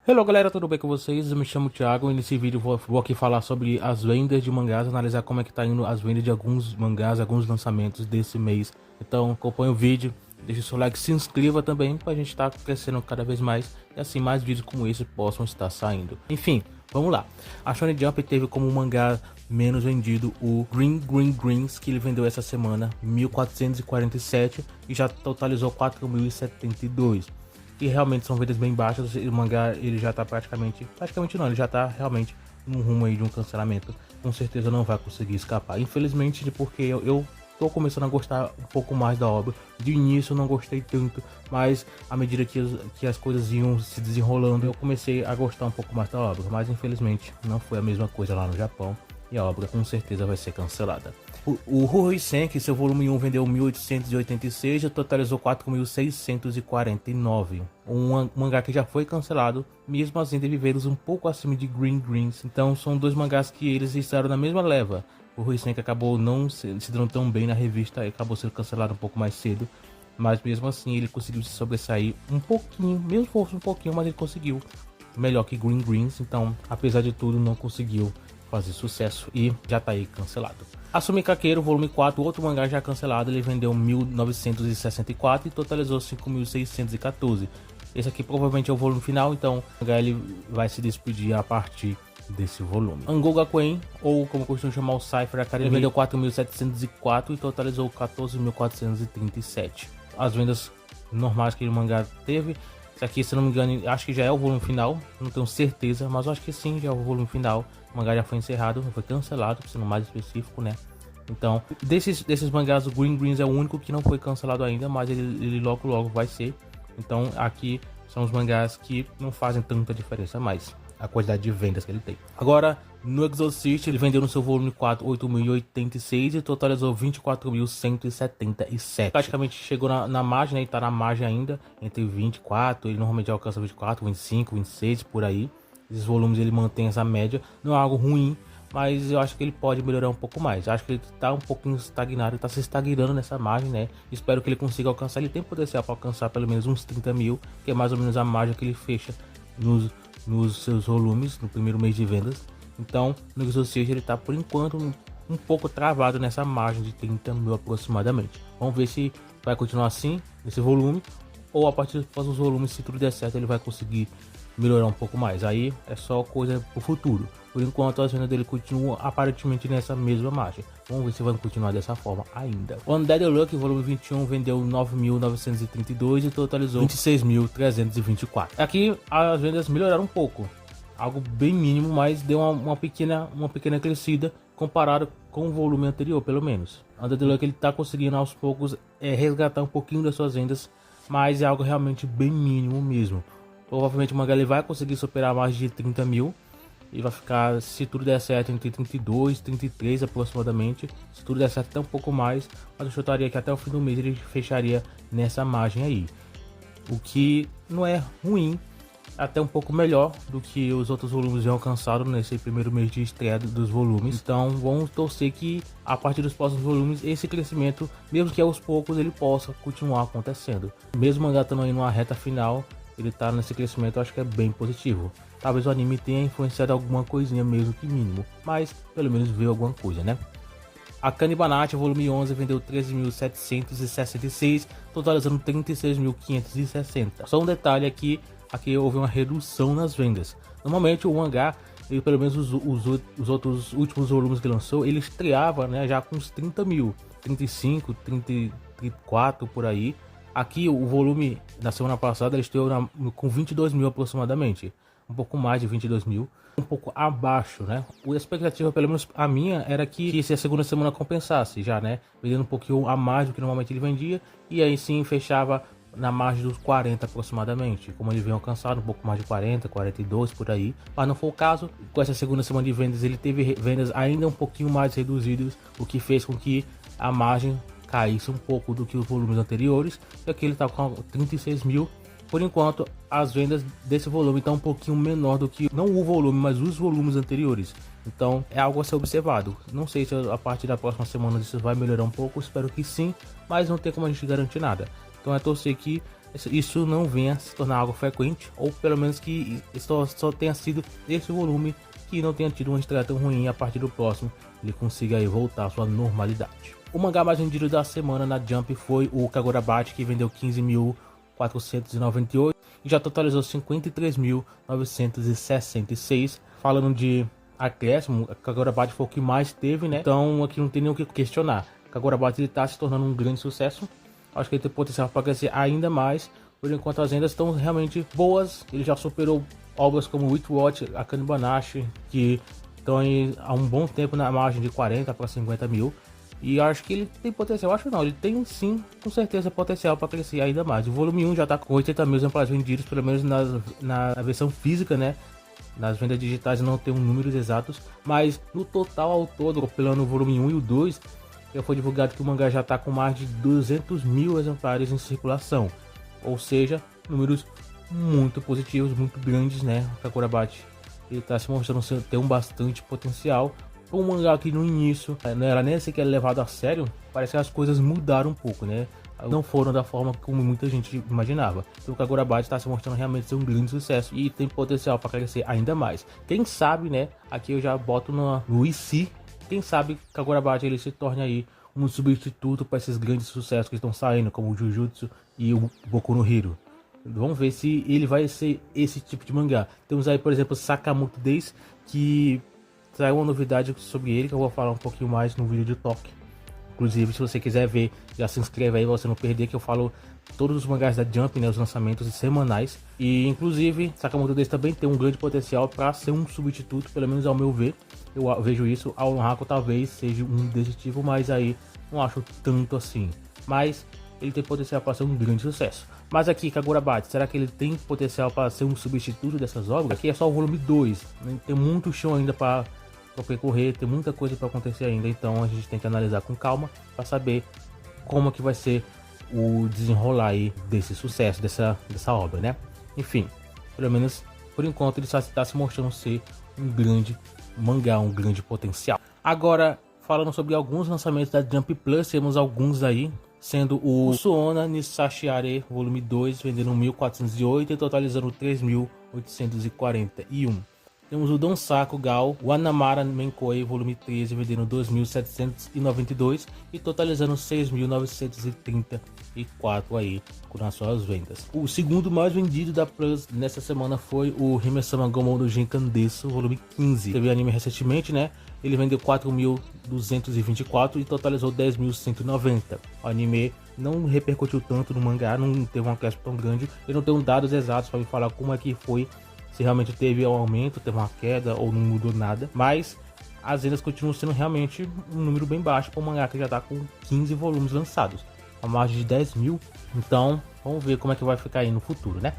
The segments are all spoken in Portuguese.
Hello galera, tudo bem com vocês? Eu me chamo Thiago e nesse vídeo vou aqui falar sobre as vendas de mangás, analisar como é que tá indo as vendas de alguns mangás, alguns lançamentos desse mês. Então acompanha o vídeo, deixa o seu like, se inscreva também pra gente estar crescendo cada vez mais e assim mais vídeos como esse possam estar saindo. Enfim, vamos lá. A Shonen Jump teve como mangá menos vendido o Greens, que ele vendeu essa semana 1447 e já totalizou 4072. E realmente são vendas bem baixas. O mangá ele já tá praticamente não, ele já tá realmente no rumo aí de um cancelamento. Com certeza não vai conseguir escapar, infelizmente, porque eu tô começando a gostar um pouco mais da obra. De início eu não gostei tanto, mas à medida que as coisas iam se desenrolando, eu comecei a gostar um pouco mais da obra. Mas infelizmente não foi a mesma coisa lá no Japão e a obra com certeza vai ser cancelada. O Rurouni que seu volume 1 vendeu 1886 e totalizou 4649. Um mangá que já foi cancelado, mesmo assim teve vendas um pouco acima de Greens. Então são dois mangás que eles estavam na mesma leva. O Rurouni acabou não se dando tão bem na revista e acabou sendo cancelado um pouco mais cedo. Mas mesmo assim ele conseguiu se sobressair um pouquinho, mesmo fosse um pouquinho, mas ele conseguiu. Melhor que Greens, então apesar de tudo não conseguiu fazer sucesso e já tá aí cancelado. Assumi Kakeiro, volume 4, outro mangá já cancelado, ele vendeu 1964 e totalizou 5614. Esse aqui provavelmente é o volume final, então o mangá ele vai se despedir a partir desse volume. Angou Gakuen, ou como costumam chamar o Cypher Academy, ele vendeu 4704 e totalizou 14437. As vendas normais que o mangá teve. Esse aqui, se não me engano, acho que já é o volume final, não tenho certeza, mas eu acho que sim, já é o volume final. O mangá já foi encerrado, foi cancelado, sendo mais específico, né? Então, desses mangás, o Greens é o único que não foi cancelado ainda, mas ele logo vai ser. Então, aqui são os mangás que não fazem tanta diferença mais, a quantidade de vendas que ele tem. Agora, no Exorcist, ele vendeu no seu volume 4 8.086 e totalizou 24.177. Praticamente chegou na margem, né? Ele tá na margem ainda, entre 24, ele normalmente alcança 24, 25, 26, por aí. Esses volumes ele mantém essa média, não é algo ruim, mas eu acho que ele pode melhorar um pouco mais. Eu acho que ele tá um pouquinho estagnado, ele tá se estagnando nessa margem, né? Espero que ele consiga alcançar, ele tem potencial para alcançar pelo menos uns 30 mil, que é mais ou menos a margem que ele fecha nos seus volumes, no primeiro mês de vendas. Então, no Exorcist ele tá por enquanto um pouco travado nessa margem de 30 mil aproximadamente. Vamos ver se vai continuar assim, nesse volume, ou a partir dos próximos volumes, se tudo der certo, ele vai conseguir melhorar um pouco mais. Aí é só coisa pro futuro. Por enquanto as vendas dele continuam aparentemente nessa mesma margem. Vamos ver se vai continuar dessa forma ainda. O Undead Luck, volume 21, vendeu 9.932 e totalizou 26.324. Aqui as vendas melhoraram um pouco. Algo bem mínimo, mas deu uma pequena crescida comparado com o volume anterior, pelo menos. O Undead Luck ele tá conseguindo aos poucos resgatar um pouquinho das suas vendas, mas é algo realmente bem mínimo mesmo. Provavelmente o mangá ele vai conseguir superar mais de 30 mil e vai ficar, se tudo der certo, entre 32 e 33 aproximadamente. Se tudo der certo até um pouco mais, mas eu chutaria que até o fim do mês ele fecharia nessa margem aí, o que não é ruim, até um pouco melhor do que os outros volumes já alcançaram nesse primeiro mês de estreia dos volumes. Então vamos torcer que a partir dos próximos volumes esse crescimento, mesmo que aos poucos, ele possa continuar acontecendo. Mesmo o mangá estando aí numa reta final, ele tá nesse crescimento, eu acho que é bem positivo. Talvez o anime tenha influenciado alguma coisinha mesmo que mínimo, mas pelo menos veio alguma coisa, né? A Kanibanachi, volume 11, vendeu 13.766, totalizando 36.560. Só um detalhe aqui houve uma redução nas vendas. Normalmente o mangá, ele, pelo menos os outros últimos volumes que lançou, ele estreava, né, já com uns 30 mil, 35, 34 por aí. Aqui o volume da semana passada ele estreou com 22 mil aproximadamente, um pouco mais de 22 mil, um pouco abaixo, né? A expectativa, pelo menos a minha, era que se a segunda semana compensasse já, né? Vendendo um pouquinho a mais do que normalmente ele vendia, e aí sim fechava na margem dos 40 aproximadamente, como ele vem alcançado um pouco mais de 40, 42 por aí, mas não foi o caso. Com essa segunda semana de vendas ele teve vendas ainda um pouquinho mais reduzidas, o que fez com que a margem caísse um pouco do que os volumes anteriores, e aqui ele está com 36 mil. Por enquanto, as vendas desse volume estão um pouquinho menor do que, não o volume, mas os volumes anteriores. Então, é algo a ser observado. Não sei se a partir da próxima semana isso vai melhorar um pouco, espero que sim, mas não tem como a gente garantir nada. Então é torcer que isso não venha se tornar algo frequente, ou pelo menos que só tenha sido esse volume, que não tenha tido uma estreia tão ruim, a partir do próximo ele consiga aí voltar à sua normalidade. O mangá mais vendido da semana na Jump foi o Kagurabachi, que vendeu 15.498 e já totalizou 53.966. Falando de acréscimo, Kagurabachi foi o que mais teve, né? Então aqui não tem nem o que questionar. Kagurabachi está se tornando um grande sucesso. Acho que ele tem potencial para crescer ainda mais. Por enquanto as vendas estão realmente boas. Ele já superou obras como Witchwatch, Akane Banashi, que estão aí há um bom tempo na margem de 40 para 50 mil. E acho que ele tem potencial, acho não, ele tem sim, com certeza, potencial para crescer ainda mais. O volume 1 já está com 80 mil exemplares vendidos, pelo menos na versão física, né? Nas vendas digitais não tem números exatos, mas no total ao todo, pelo volume 1 e o 2, já foi divulgado que o mangá já está com mais de 200 mil exemplares em circulação. Ou seja, números muito positivos, muito grandes, né? O Kagurabachi ele está se mostrando ter um bastante potencial. Um mangá que no início não era nem sequer levado a sério, parece que as coisas mudaram um pouco, né? Não foram da forma como muita gente imaginava. Então o Kagurabachi está se mostrando realmente ser um grande sucesso e tem potencial para crescer ainda mais. Quem sabe, né? Aqui eu já boto no IC. Quem sabe Kagurabachi ele se torne aí um substituto para esses grandes sucessos que estão saindo, como o Jujutsu e o Boku no Hero. Vamos ver se ele vai ser esse tipo de mangá. Temos aí, por exemplo, Sakamoto Days, que saiu uma novidade sobre ele que eu vou falar um pouquinho mais no vídeo de toque. Inclusive, se você quiser ver, já se inscreve aí pra você não perder, que eu falo todos os mangás da Jump, né, os lançamentos semanais. E inclusive, Sakamoto Days também tem um grande potencial para ser um substituto, pelo menos ao meu ver. Eu vejo isso. Ao Haku talvez seja um desse tipo, mas aí não acho tanto assim. Mas ele tem potencial para ser um grande sucesso. Mas aqui, Kagurabachi, será que ele tem potencial para ser um substituto dessas obras? Aqui é só o volume 2, né? Tem muito chão ainda para percorrer, tem muita coisa para acontecer ainda, então a gente tem que analisar com calma para saber como que vai ser o desenrolar aí desse sucesso, dessa obra, né? Enfim, pelo menos por enquanto ele só está se mostrando ser um grande mangá, um grande potencial. Agora, falando sobre alguns lançamentos da Jump Plus, temos alguns aí, sendo o Suona Nisashiare volume 2, vendendo 1.408 e totalizando 3.841. Temos o Donsaku Gal Wanamara Menkoi volume 13, vendendo 2.792 e totalizando 6.934 aí nas suas vendas. O segundo mais vendido da Plus nessa semana foi o Hime-sama Gomu no Jinkandesu volume 15. Teve anime recentemente, né? Ele vendeu 4.224 e totalizou 10.190. O anime não repercutiu tanto no mangá, não teve uma questão tão grande. Eu não tenho dados exatos para me falar como é que foi, se realmente teve um aumento, teve uma queda ou não mudou nada. Mas as vendas continuam sendo realmente um número bem baixo para um mangá que já está com 15 volumes lançados, a margem de 10 mil. Então vamos ver como é que vai ficar aí no futuro, né?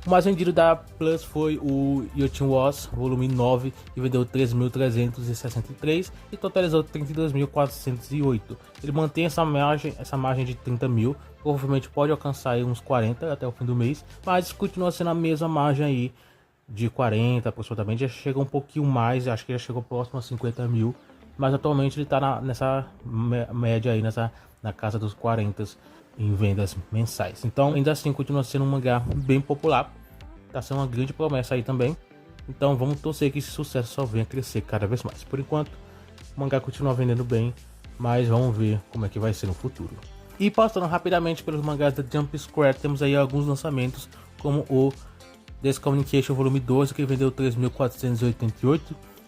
O mais vendido da Plus foi o Yotin Was volume 9, que vendeu 3.363 e totalizou 32.408. Ele mantém essa margem de 30 mil, provavelmente pode alcançar aí uns 40 até o fim do mês, mas continua sendo a mesma margem aí de 40 aproximadamente. Já chega um pouquinho mais, acho que já chegou próximo a 50 mil, mas atualmente ele está nessa média aí, na casa dos 40 em vendas mensais. Então ainda assim continua sendo um mangá bem popular, tá sendo uma grande promessa aí também. Então vamos torcer que esse sucesso só venha crescer cada vez mais. Por enquanto o mangá continua vendendo bem, mas vamos ver como é que vai ser no futuro. E passando rapidamente pelos mangás da Jump Square, temos aí alguns lançamentos, como o Descommunication volume 12, que vendeu 3.488.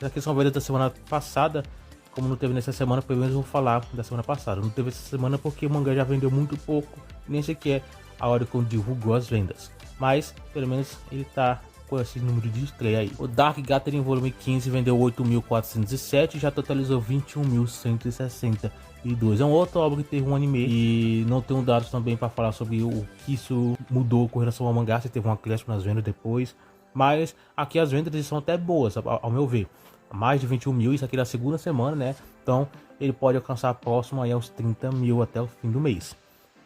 Aqui são vendas da semana passada. Como não teve nessa semana, pelo menos eu vou falar da semana passada. Não teve essa semana porque o mangá já vendeu muito pouco, nem sequer a Oricon divulgou as vendas. Mas pelo menos ele tá com esse número de estreia aí. O Dark Gathering volume 15 vendeu 8.407 e já totalizou 21.162. É um outro obra que teve um anime e não tenho dados também para falar sobre o que isso mudou com relação ao mangá, se teve um acréscimo nas vendas depois. Mas aqui as vendas são até boas, ao meu ver. Mais de 21 mil, isso aqui na segunda semana, né? Então ele pode alcançar próximo aí aos 30 mil até o fim do mês.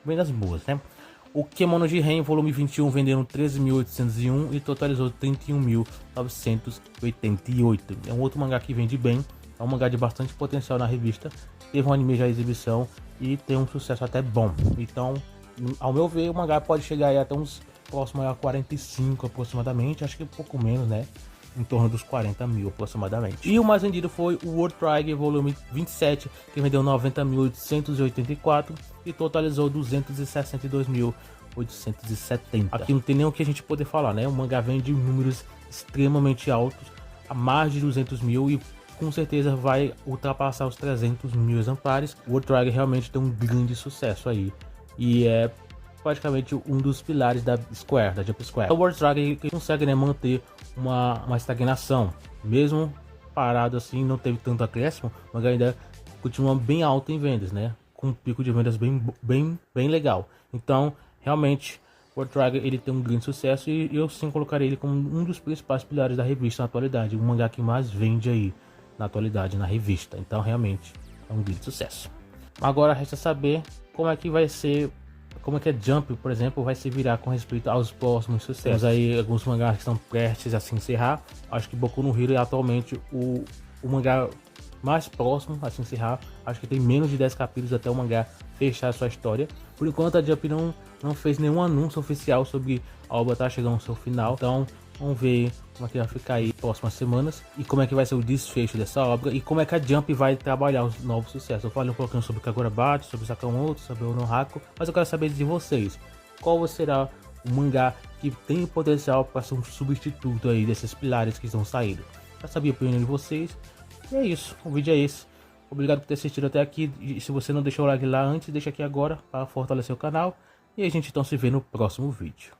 Vendas boas, né? O Kemono Jiren volume 21 vendendo 13.801 e totalizou 31.988. É um outro mangá que vende bem, é um mangá de bastante potencial na revista. Teve um anime já em exibição e tem um sucesso até bom. Então Ao meu ver, o mangá pode chegar aí até uns próximo a 45 aproximadamente, acho que um pouco menos, né? Em torno dos 40 mil aproximadamente. E o mais vendido foi o World Trigger volume 27, que vendeu 90.884 e totalizou 262.870. Aqui não tem nem o que a gente poder falar, né? O mangá vende números extremamente altos, a mais de 200 mil, e com certeza vai ultrapassar os 300 mil exemplares. O World Trigger realmente tem um grande sucesso aí, e é praticamente um dos pilares da Square, da Jump Square. O World Trigger que consegue, né, manter uma estagnação, mesmo parado assim, não teve tanto acréscimo, mas ainda continua bem alto em vendas, né, com um pico de vendas bem legal. Então, realmente, o World Trigger ele tem um grande sucesso, e eu sim colocaria ele como um dos principais pilares da revista na atualidade, o mangá que mais vende aí na atualidade na revista. Então, realmente é um grande sucesso. Agora resta saber como é que vai ser, como é que a Jump, por exemplo, vai se virar com respeito aos próximos sucessos. Temos aí alguns mangás que estão prestes a se encerrar. Acho que Boku no Hero é atualmente o mangá mais próximo a se encerrar. Acho que tem menos de 10 capítulos até o mangá fechar a sua história. Por enquanto a Jump não fez nenhum anúncio oficial sobre a obra tá chegando ao seu final. Então vamos ver como é que vai ficar aí próximas semanas, e como é que vai ser o desfecho dessa obra, e como é que a Jump vai trabalhar os novos sucessos. Eu falei um pouquinho sobre Kagurabachi, sobre Sakamoto, sobre o Onohako, mas eu quero saber de vocês, qual será o mangá que tem potencial para ser um substituto aí desses pilares que estão saindo. Quero saber a opinião de vocês, e é isso, o vídeo é esse. Obrigado por ter assistido até aqui, e se você não deixou o like lá antes, deixa aqui agora para fortalecer o canal, e a gente então se vê no próximo vídeo.